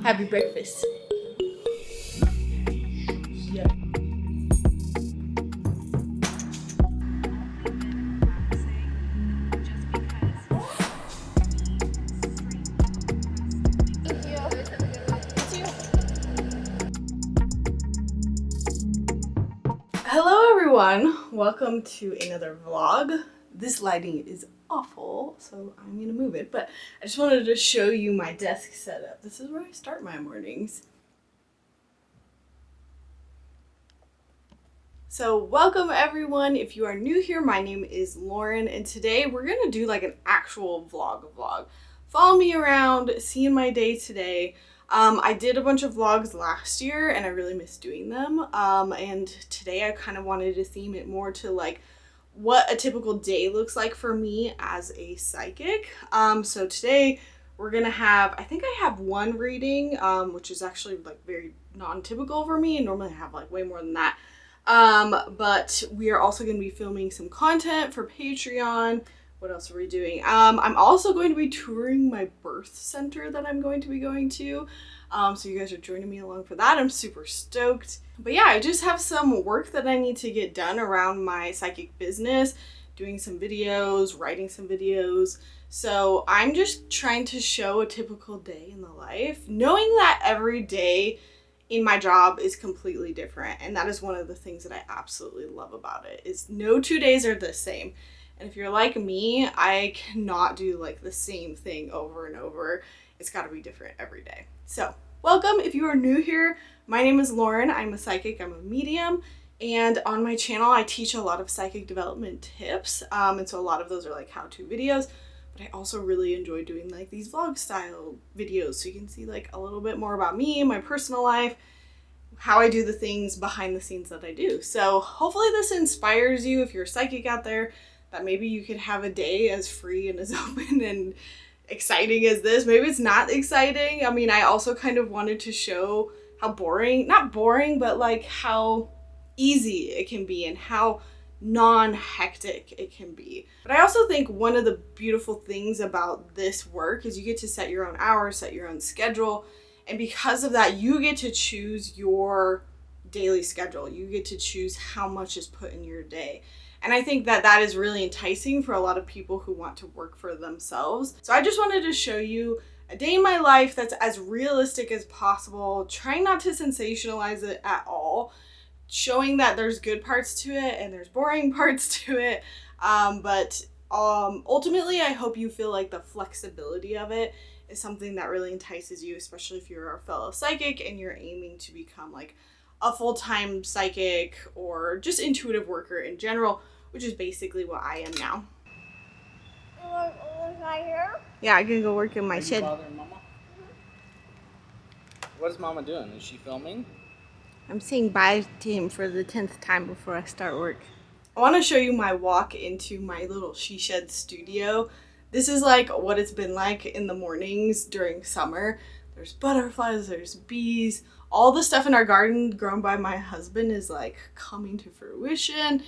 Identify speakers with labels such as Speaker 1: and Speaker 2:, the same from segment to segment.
Speaker 1: Have your breakfast. Yeah. Hello everyone, welcome to another vlog. This lighting is awful, so I'm gonna move it, but I just wanted to show you my desk setup. This is where I start my mornings. So welcome everyone. If you are new here, my name is Lauren, and today we're gonna do like an actual vlog. Follow me around, seeing my day today. I did a bunch of vlogs last year and I really miss doing them. And today I kind of wanted to theme it more to like what a typical day looks like for me as a psychic. So today we're gonna have, I think I have one reading, which is actually like very non-typical for me, and normally I have like way more than that. But we are also going to be filming some content for Patreon. What else are we doing? I'm also going to be touring my birth center that I'm going to be going to. So you guys are joining me along for that. I'm super stoked. But yeah, I just have some work that I need to get done around my psychic business, doing some videos, writing some videos. So I'm just trying to show a typical day in the life, knowing that every day in my job is completely different, and that is one of the things that I absolutely love about it, is no 2 days are the same. And if you're like me, I cannot do like the same thing over and over. It's got to be different every day. So welcome if you are new here. My name is Lauren. I'm a psychic, I'm a medium, and on my channel I teach a lot of psychic development tips, and so a lot of those are like how-to videos. But I also really enjoy doing like these vlog style videos, so you can see like a little bit more about me, my personal life, how I do the things behind the scenes that I do. So hopefully this inspires you if you're a psychic out there, that maybe you could have a day as free and as open and exciting as this. Maybe it's not exciting. I mean, I also kind of wanted to show how boring, not boring, but like how easy it can be and how non-hectic it can be. But I also think one of the beautiful things about this work is you get to set your own hours, set your own schedule, and because of that you get to choose your daily schedule. You get to choose how much is put in your day. And I think that that is really enticing for a lot of people who want to work for themselves. So I just wanted to show you a day in my life that's as realistic as possible, trying not to sensationalize it at all, showing that there's good parts to it and there's boring parts to it, but ultimately I hope you feel like the flexibility of it is something that really entices you, especially if you're a fellow psychic and you're aiming to become like a full-time psychic or just intuitive worker in general, which is basically what I am now.
Speaker 2: Was I here?
Speaker 1: Yeah, I can go work in my shed.
Speaker 3: Bothering Mama? What is Mama doing? Is she filming?
Speaker 1: I'm saying bye to him for the 10th time before I start work. I want to show you my walk into my little she shed studio. This is like what it's been like in the mornings during summer. There's butterflies, there's bees. All the stuff in our garden grown by my husband is like coming to fruition.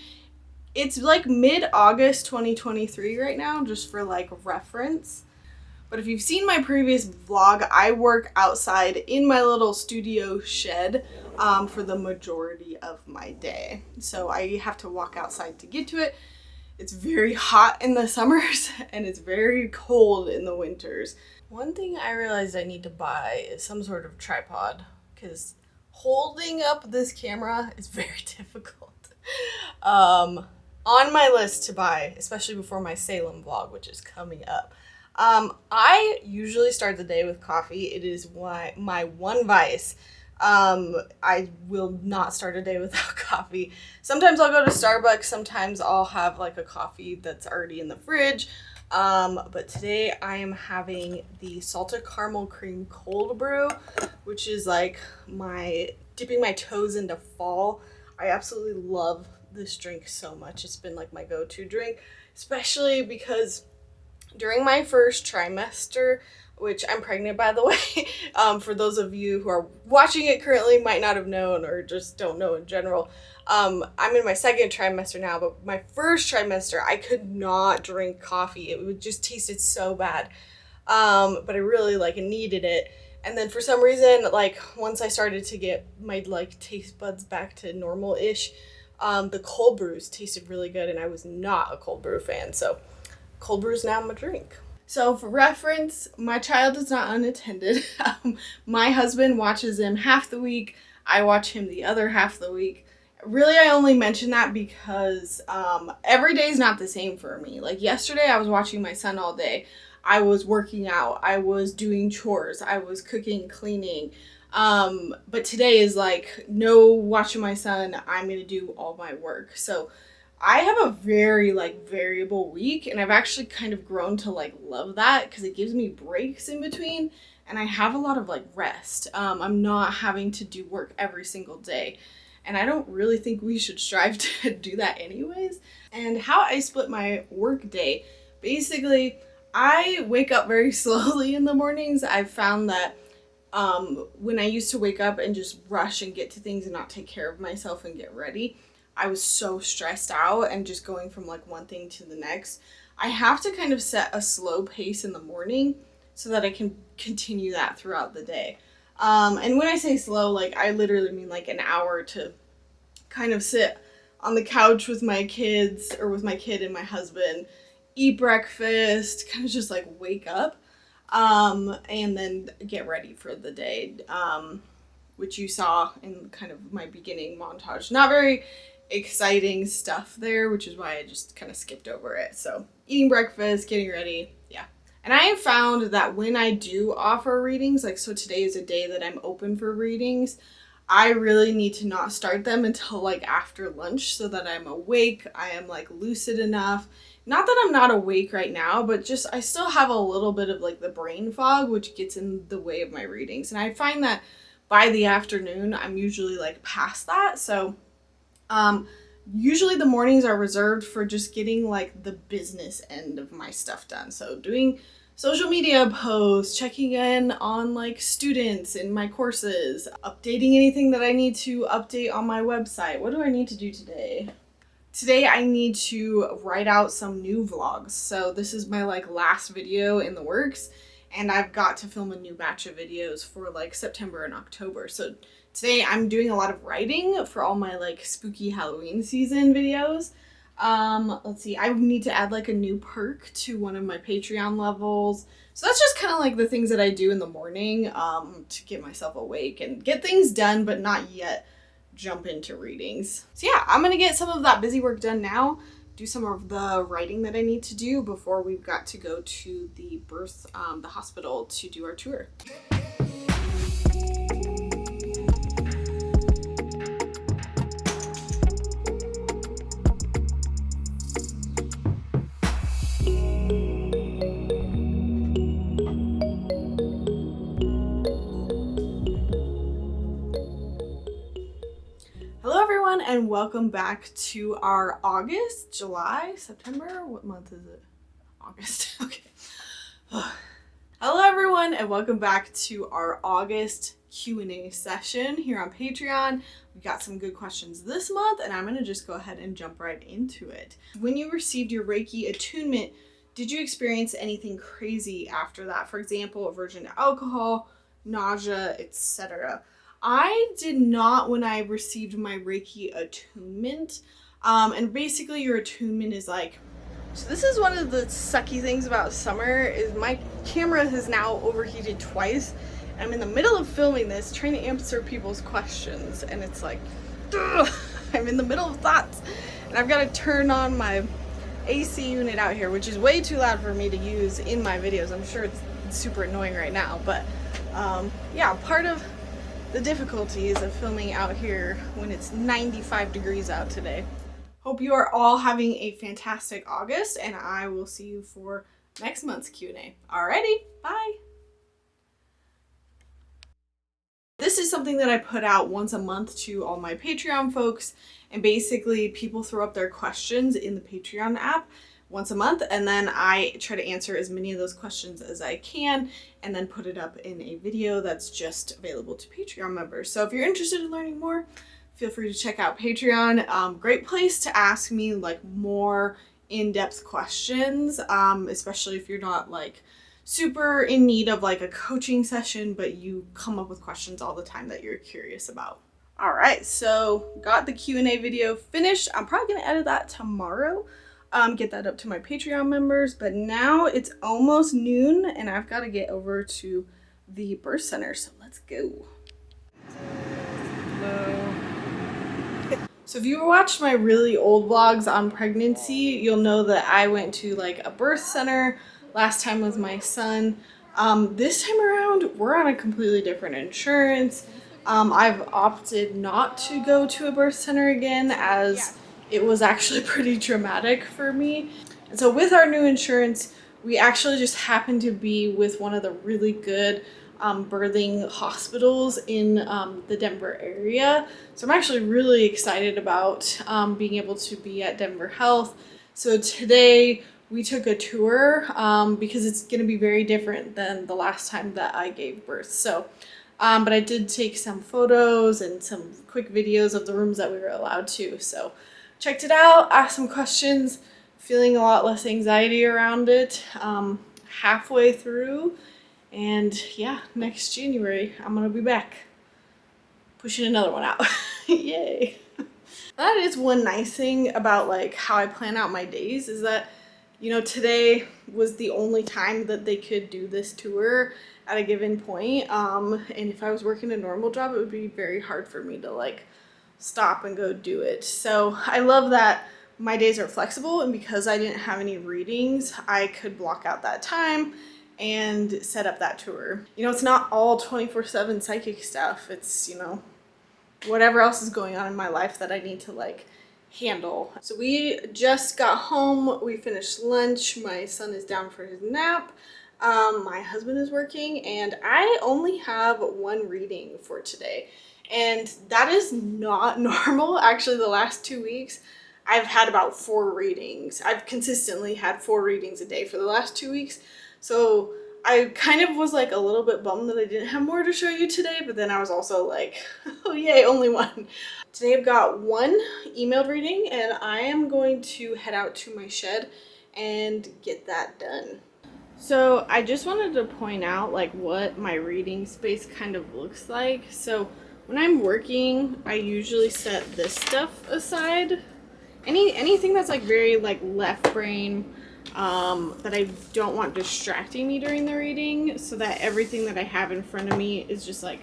Speaker 1: It's like mid-August 2023 right now, just for like reference. But if you've seen my previous vlog, I work outside in my little studio shed for the majority of my day. So I have to walk outside to get to it. It's very hot in the summers and it's very cold in the winters. One thing I realized I need to buy is some sort of tripod, because holding up this camera is very difficult. On my list to buy, especially before my Salem vlog, which is coming up. I usually start the day with coffee. It is my one vice. I will not start a day without coffee. Sometimes I'll go to Starbucks. Sometimes I'll have like a coffee that's already in the fridge. But today I am having the salted caramel cream cold brew, which is like dipping my toes into fall. I absolutely love this drink so much. It's been like my go-to drink, especially because during my first trimester, which I'm pregnant, by the way, for those of you who are watching it currently might not have known or just don't know in general, I'm in my second trimester now, but my first trimester, I could not drink coffee. It would just tasted so bad. But I really needed it. And then for some reason, like once I started to get my like taste buds back to normal-ish, the cold brews tasted really good, and I was not a cold brew fan. So cold brew is now my drink. So for reference, my child is not unattended. My husband watches him half the week. I watch him the other half of the week. Really, I only mention that because every day is not the same for me. Like yesterday, I was watching my son all day. I was working out. I was doing chores. I was cooking, cleaning. But today is like, no watching my son. I'm going to do all my work. So I have a very like variable week, and I've actually kind of grown to like love that because it gives me breaks in between, and I have a lot of like rest. I'm not having to do work every single day, and I don't really think we should strive to do that anyways. And how I split my work day, basically, I wake up very slowly in the mornings. I've found that when I used to wake up and just rush and get to things and not take care of myself and get ready, I was so stressed out and just going from like one thing to the next. I have to kind of set a slow pace in the morning so that I can continue that throughout the day. And when I say slow, like I literally mean like an hour to kind of sit on the couch with my kids or with my kid and my husband, eat breakfast, kind of just like wake up, and then get ready for the day, which you saw in kind of my beginning montage. Not very exciting stuff there, which is why I just kind of skipped over it. So eating breakfast, getting ready, yeah. And I have found that when I do offer readings, like so today is a day that I'm open for readings, I really need to not start them until like after lunch so that I'm awake, I am like lucid enough. Not that I'm not awake right now, but just I still have a little bit of like the brain fog, which gets in the way of my readings. And I find that by the afternoon, I'm usually like past that. So usually the mornings are reserved for just getting like the business end of my stuff done. So doing social media posts, checking in on like students in my courses, updating anything that I need to update on my website. What do I need to do today? Today I need to write out some new vlogs. So this is my like last video in the works, and I've got to film a new batch of videos for like September and October. So today I'm doing a lot of writing for all my like spooky Halloween season videos. Let's see, I need to add like a new perk to one of my Patreon levels. So that's just kind of like the things that I do in the morning to get myself awake and get things done, but not yet jump into readings. So yeah, I'm gonna get some of that busy work done now, do some of the writing that I need to do before we've got to go to the hospital to do our tour. And welcome back to our August, July, September, what month is it? August, okay. Hello everyone, and welcome back to our August Q&A session here on Patreon. We got some good questions this month, and I'm gonna just go ahead and jump right into it. When you received your Reiki attunement, did you experience anything crazy after that? For example, aversion to alcohol, nausea, etc. I did not when I received my Reiki attunement. And basically your attunement is like, so this is one of the sucky things about summer is my camera has now overheated twice. I'm in the middle of filming this, trying to answer people's questions. And it's like, ugh, I'm in the middle of thoughts. And I've got to turn on my AC unit out here, which is way too loud for me to use in my videos. I'm sure it's super annoying right now. But yeah, part of the difficulties of filming out here when it's 95 degrees out today. Hope you are all having a fantastic August, and I will see you for next month's Q&A. Alrighty, bye. This is something that I put out once a month to all my Patreon folks, and basically people throw up their questions in the Patreon app once a month, and then I try to answer as many of those questions as I can and then put it up in a video that's just available to Patreon members. So if you're interested in learning more, feel free to check out Patreon. Great place to ask me like more in-depth questions, especially if you're not like super in need of like a coaching session, but you come up with questions all the time that you're curious about. All right, so got the Q&A video finished. I'm probably gonna edit that tomorrow, get that up to my Patreon members, but now it's almost noon and I've got to get over to the birth center, so let's go. Hello. So if you watched my really old vlogs on pregnancy, you'll know that I went to like a birth center. Last time was my son. This time around, we're on a completely different insurance. I've opted not to go to a birth center again as it was actually pretty traumatic for me. And so with our new insurance, we actually just happened to be with one of the really good birthing hospitals in the Denver area. So I'm actually really excited about being able to be at Denver Health. So today we took a tour because it's going to be very different than the last time that I gave birth. So, but I did take some photos and some quick videos of the rooms that we were allowed to. So checked it out, asked some questions, feeling a lot less anxiety around it halfway through. And yeah, next January, I'm gonna be back pushing another one out. Yay. That is one nice thing about like how I plan out my days is that, you know, today was the only time that they could do this tour at a given point. And if I was working a normal job, it would be very hard for me to like stop and go do it. So I love that my days are flexible, and because I didn't have any readings, I could block out that time and set up that tour. You know, it's not all 24/7 psychic stuff. It's, you know, whatever else is going on in my life that I need to like handle. So we just got home, we finished lunch, my son is down for his nap, my husband is working, and I only have one reading for today. And that is not normal. Actually, the last 2 weeks, I've had about 4 readings. I've consistently had 4 readings a day for the last 2 weeks. So I kind of was like a little bit bummed that I didn't have more to show you today, but then I was also like, oh yay, only one. Today I've got one emailed reading and I am going to head out to my shed and get that done. So I just wanted to point out like what my reading space kind of looks like. So when I'm working, I usually set this stuff aside. Anything that's like very like left brain, that I don't want distracting me during the reading, so that everything that I have in front of me is just like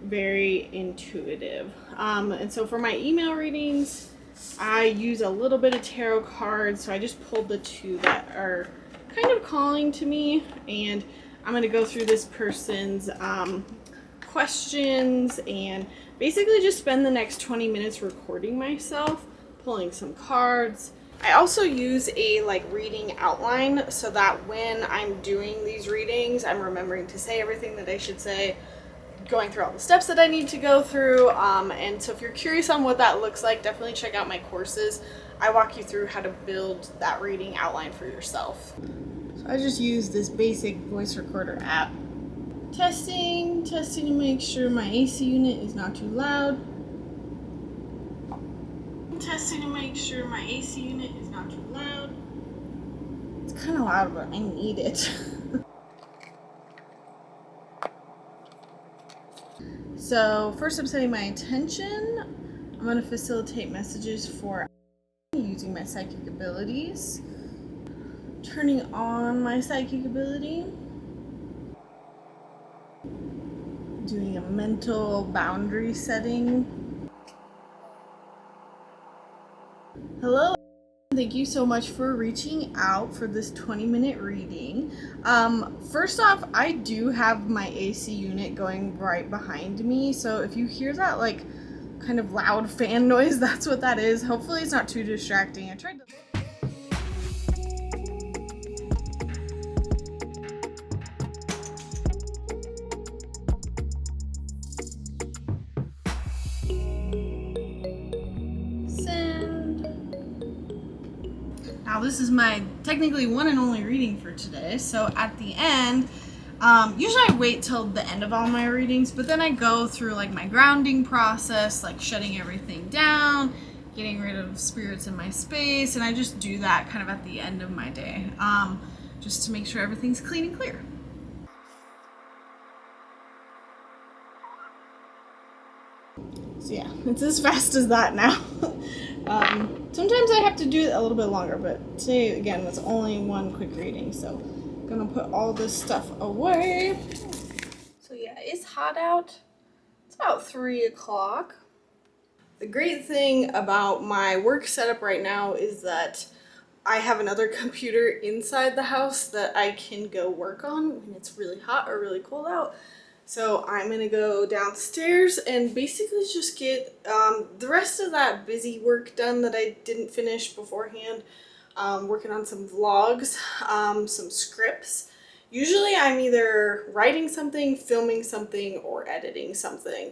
Speaker 1: very intuitive. And so for my email readings, I use a little bit of tarot cards. So I just pulled the 2 that are kind of calling to me, and I'm going to go through this person's questions and basically just spend the next 20 minutes recording myself, pulling some cards. I also use a like reading outline so that when I'm doing these readings, I'm remembering to say everything that I should say, going through all the steps that I need to go through. And so if you're curious on what that looks like, definitely check out my courses. I walk you through how to build that reading outline for yourself. So I just use this basic voice recorder app. Testing to make sure my AC unit is not too loud. Testing to make sure my AC unit is not too loud. It's kind of loud, but I need it. So first I'm setting my intention. I'm going to facilitate messages for using my psychic abilities. Turning on my psychic ability. Doing a mental boundary setting. Hello, thank you so much for reaching out for this 20-minute reading. First off, I do have my AC unit going right behind me, so if you hear that like kind of loud fan noise, that's what that is. Hopefully it's not too distracting. I tried to... Now this is my technically one and only reading for today, so at the end, usually I wait till the end of all my readings, but then I go through like my grounding process, like shutting everything down, getting rid of spirits in my space, and I just do that kind of at the end of my day, just to make sure everything's clean and clear. So yeah, it's as fast as that now. Sometimes I have to do it a little bit longer, but today, again, was only one quick reading, so I'm gonna put all this stuff away. So yeah, it's hot out. It's about 3 o'clock. The great thing about my work setup right now is that I have another computer inside the house that I can go work on when it's really hot or really cold out. So I'm gonna go downstairs and basically just get the rest of that busy work done that I didn't finish beforehand. Working on some vlogs, some scripts. Usually I'm either writing something, filming something, or editing something.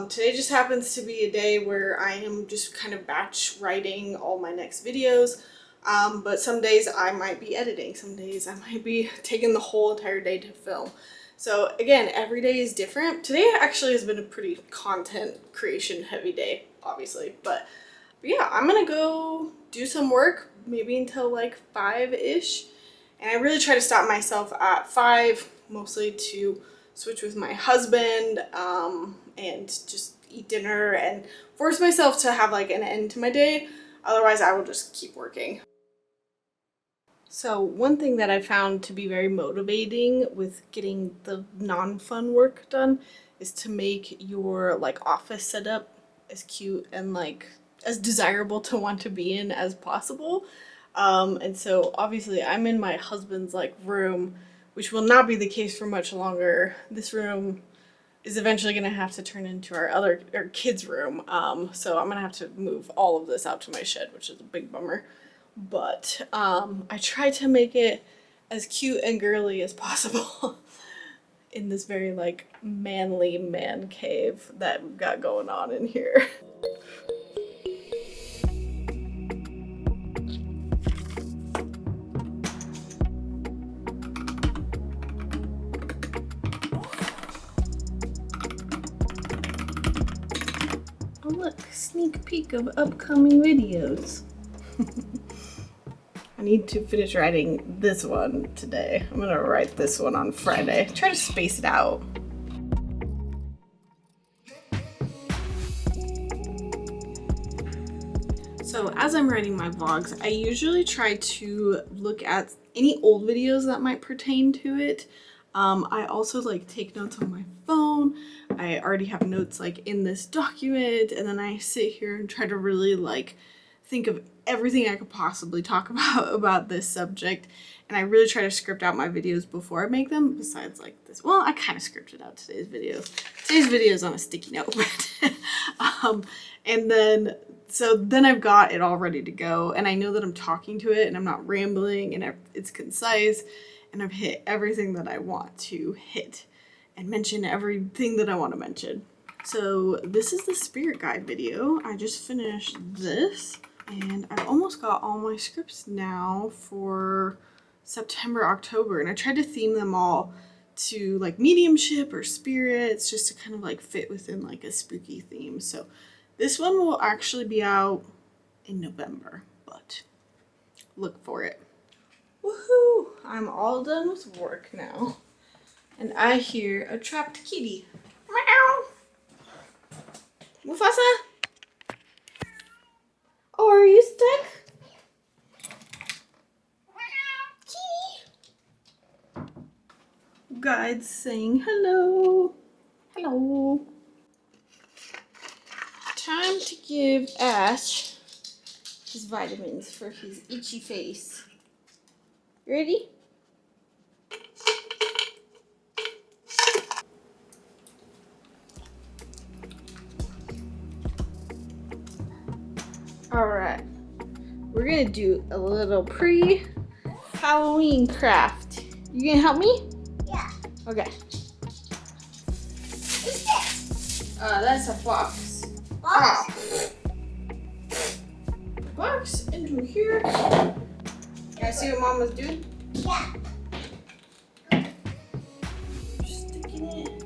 Speaker 1: Today just happens to be a day where I am just kind of batch writing all my next videos. But some days I might be editing, some days I might be taking the whole entire day to film. So again, every day is different. Today actually has been a pretty content creation heavy day, obviously. But yeah, I'm gonna go do some work, maybe until like 5-ish. And I really try to stop myself at 5, mostly to switch with my husband and just eat dinner and force myself to have like an end to my day. Otherwise, I will just keep working. So one thing that I found to be very motivating with getting the non-fun work done is to make your like office setup as cute and like as desirable to want to be in as possible. And so obviously I'm in my husband's like room, which will not be the case for much longer. This room is eventually going to have to turn into our kids' room. So I'm going to have to move all of this out to my shed, which is a big bummer. But I try to make it as cute and girly as possible in this very like manly man cave that we've got going on in here. Oh look, sneak peek of upcoming videos. I need to finish writing this one today. I'm gonna write this one on Friday. Try to space it out. So as I'm writing my vlogs, I usually try to look at any old videos that might pertain to it. I also like take notes on my phone. I already have notes like in this document, and then I sit here and try to really like think of everything I could possibly talk about this subject. And I really try to script out my videos before I make them, besides like this. Well, I kind of scripted out today's videos. Today's video is on a sticky note. And then, so then I've got it all ready to go. And I know that I'm talking to it and I'm not rambling and it's concise. And I've hit everything that I want to hit and mention everything that I want to mention. So this is the spirit guide video. I just finished this. And I've almost got all my scripts now for September, October. And I tried to theme them all to like mediumship or spirits, just to kind of like fit within like a spooky theme. So this one will actually be out in November, but look for it. Woohoo! I'm all done with work now. And I hear a trapped kitty. Meow! Mufasa? Oh, are you stuck? Kitty! Guides saying hello. Hello. Time to give Ash his vitamins for his itchy face. Ready? Alright. We're gonna do a little pre-Halloween craft. You gonna help me?
Speaker 2: Yeah.
Speaker 1: Okay.
Speaker 2: What's this?
Speaker 1: That's a box.
Speaker 2: Box?
Speaker 1: Box into here. Can I see what Mom was doing?
Speaker 2: Yeah.
Speaker 1: Sticking it.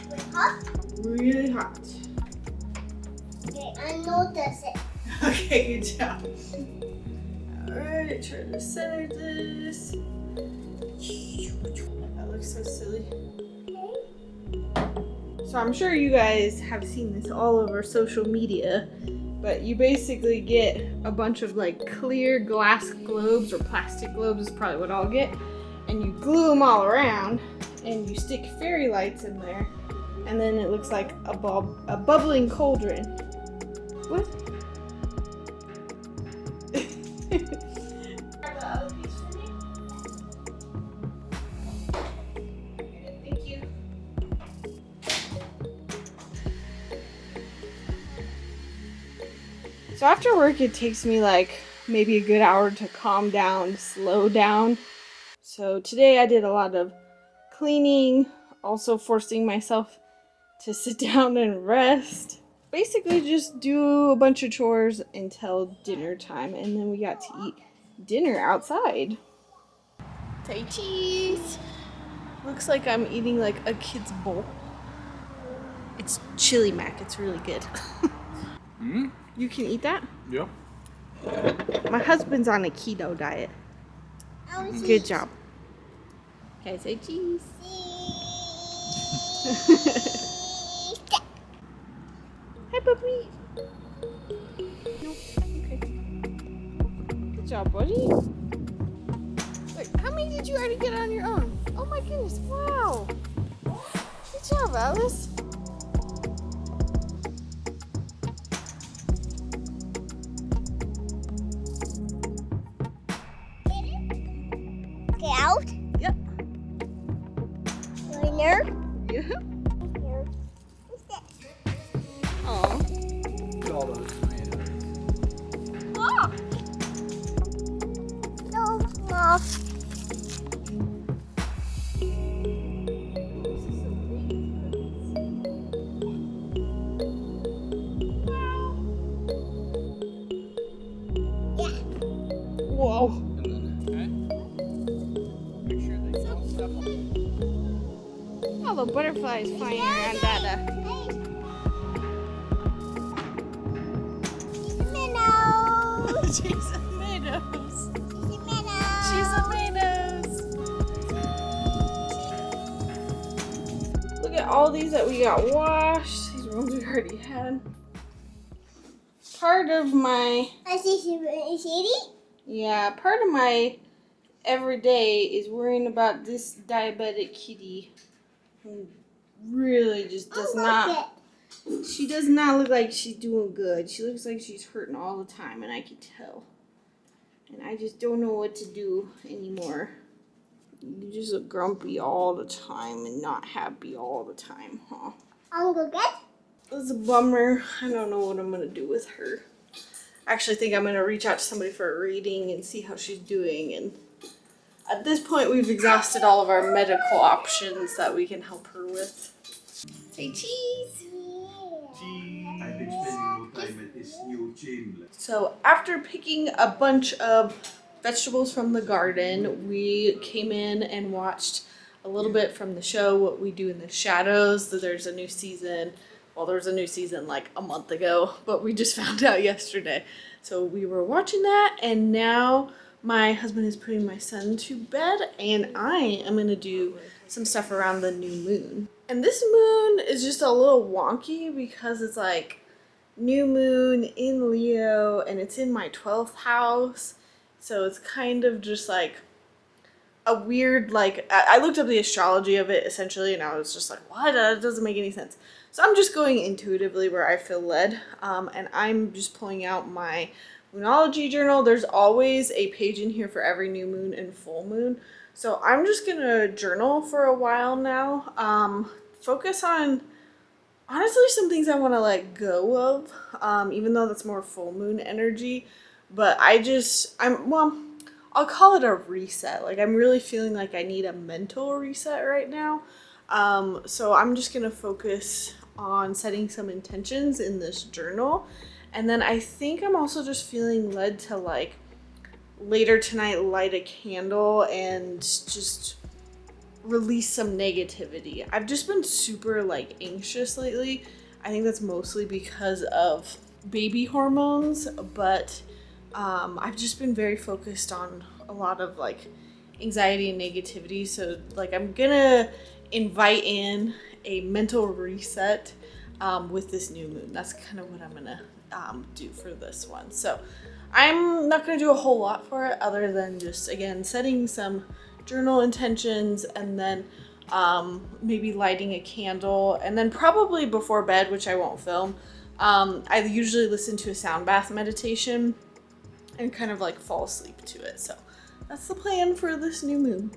Speaker 2: Wait, hot?
Speaker 1: Really hot.
Speaker 2: Okay, I notice it.
Speaker 1: Okay, good job. Alright, try to center this. That looks so silly.
Speaker 2: Okay.
Speaker 1: So I'm sure you guys have seen this all over social media, but you basically get a bunch of like clear glass globes, or plastic globes is probably what I'll get, and you glue them all around and you stick fairy lights in there, and then it looks like a bubbling cauldron. What? Thank you. So after work, it takes me like maybe a good hour to calm down, slow down. So today I did a lot of cleaning, also forcing myself to sit down and rest. Basically just do a bunch of chores until dinner time, and then we got to eat dinner outside. Say cheese! Looks like I'm eating like a kid's bowl. It's chili mac, it's really good.
Speaker 3: Mm?
Speaker 1: You can eat that?
Speaker 3: Yeah.
Speaker 1: My husband's on a keto diet. Good job. Okay, say cheese. Hi, puppy. No, okay. Good job, buddy. Wait, how many did you already get on your own? Oh my goodness, wow. Good job, Alice.
Speaker 2: Get out.
Speaker 1: Yep.
Speaker 2: Winner.
Speaker 1: Yeah.
Speaker 2: What's that?
Speaker 1: Aw.
Speaker 3: Look at all those tomatoes.
Speaker 1: Ah.
Speaker 2: So small.
Speaker 1: Whoa.
Speaker 3: And then, okay. Make sure they don't step on.
Speaker 1: All the butterflies flying around Dada.
Speaker 2: Hey. Minnows.
Speaker 1: She's tomatoes.
Speaker 2: Minnows.
Speaker 1: She's tomatoes. Look at all these that we got washed. These ones we already had. Part of my part of my everyday is worrying about this diabetic kitty who really just does not. She does not look like she's doing good. She looks like she's hurting all the time, and I can tell. And I just don't know what to do anymore. You just look grumpy all the time and not happy all the time, huh?
Speaker 2: I'm gonna get.
Speaker 1: It's a bummer. I don't know what I'm gonna do with her. I actually think I'm gonna reach out to somebody for a reading and see how she's doing. And at this point, we've exhausted all of our medical options that we can help her with. Say cheese.
Speaker 4: I've been spending more time at this new gym.
Speaker 1: So after picking a bunch of vegetables from the garden, we came in and watched a little bit from the show What We Do in the Shadows. That there's a new season. Well, there was a new season like a month ago, but we just found out yesterday. So we were watching that, and now my husband is putting my son to bed, and I am going to do some stuff around the new moon. And this moon is just a little wonky because it's like new moon in Leo, and it's in my 12th house. So it's kind of just like a weird, like, I looked up the astrology of it essentially, and I was just like, what? That doesn't make any sense. So I'm just going intuitively where I feel led, and I'm just pulling out my Moonology journal. There's always a page in here for every new moon and full moon. So I'm just gonna journal for a while now. Focus on, honestly, some things I want to let go of, even though that's more full moon energy. But I'll call it a reset. Like, I'm really feeling like I need a mental reset right now. So I'm just gonna focus on setting some intentions in this journal. And then I think I'm also just feeling led to, like, later tonight light a candle and just release some negativity. I've just been super, like, anxious lately. I think that's mostly because of baby hormones, but I've just been very focused on a lot of, like, anxiety and negativity. So, like, I'm gonna invite in a mental reset with this new moon. That's kind of what I'm gonna do for this one. So I'm not gonna do a whole lot for it other than just, again, setting some journal intentions, and then maybe lighting a candle, and then probably before bed, which I won't film, I usually listen to a sound bath meditation and kind of like fall asleep to it. So that's the plan for this new moon.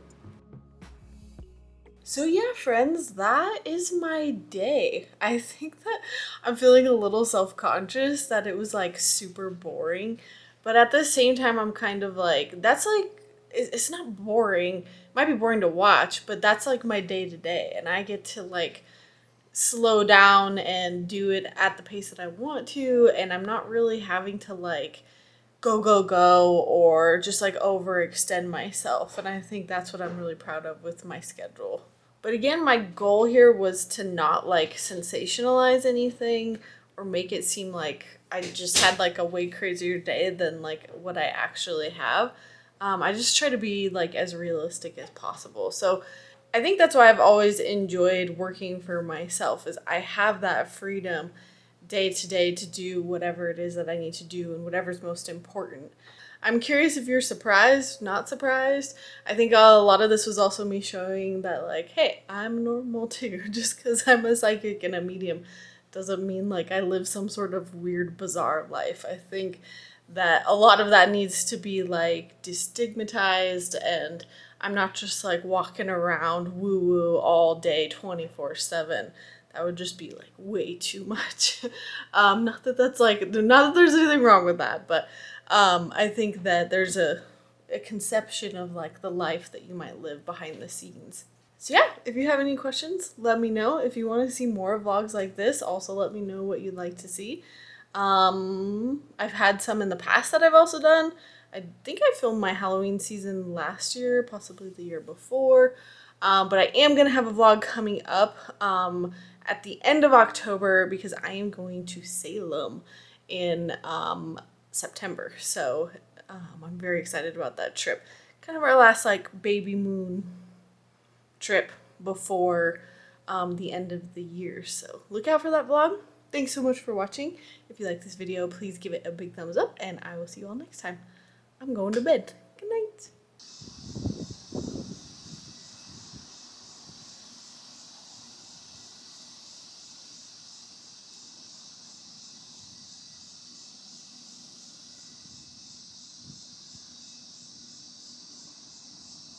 Speaker 1: So yeah, friends, that is my day. I think that I'm feeling a little self-conscious that it was like super boring, but at the same time I'm kind of like, that's like, it's not boring. It might be boring to watch, but that's like my day to day, and I get to like slow down and do it at the pace that I want to, and I'm not really having to like go or just like overextend myself. And I think that's what I'm really proud of with my schedule. But again, my goal here was to not like sensationalize anything or make it seem like I just had like a way crazier day than like what I actually have. I just try to be like as realistic as possible. So I think that's why I've always enjoyed working for myself, is I have that freedom day to day to do whatever it is that I need to do and whatever's most important. I'm curious if you're surprised, not surprised. I think a lot of this was also me showing that like, hey, I'm normal too. Just because I'm a psychic and a medium doesn't mean like I live some sort of weird, bizarre life. I think that a lot of that needs to be like destigmatized, and I'm not just like walking around woo-woo all day 24/7. That would just be like way too much. Not that that's like, not that there's anything wrong with that, but I think that there's a conception of like the life that you might live behind the scenes. So yeah, if you have any questions, let me know. If you want to see more vlogs like this, also let me know what you'd like to see. I've had some in the past that I've also done. I think I filmed my Halloween season last year, possibly the year before. But I am going to have a vlog coming up at the end of October, because I am going to Salem in September. So I'm very excited about that trip. Kind of our last like baby moon trip before the end of the year. So look out for that vlog. Thanks so much for watching. If you like this video, please give it a big thumbs up, and I will see you all next time. I'm going to bed.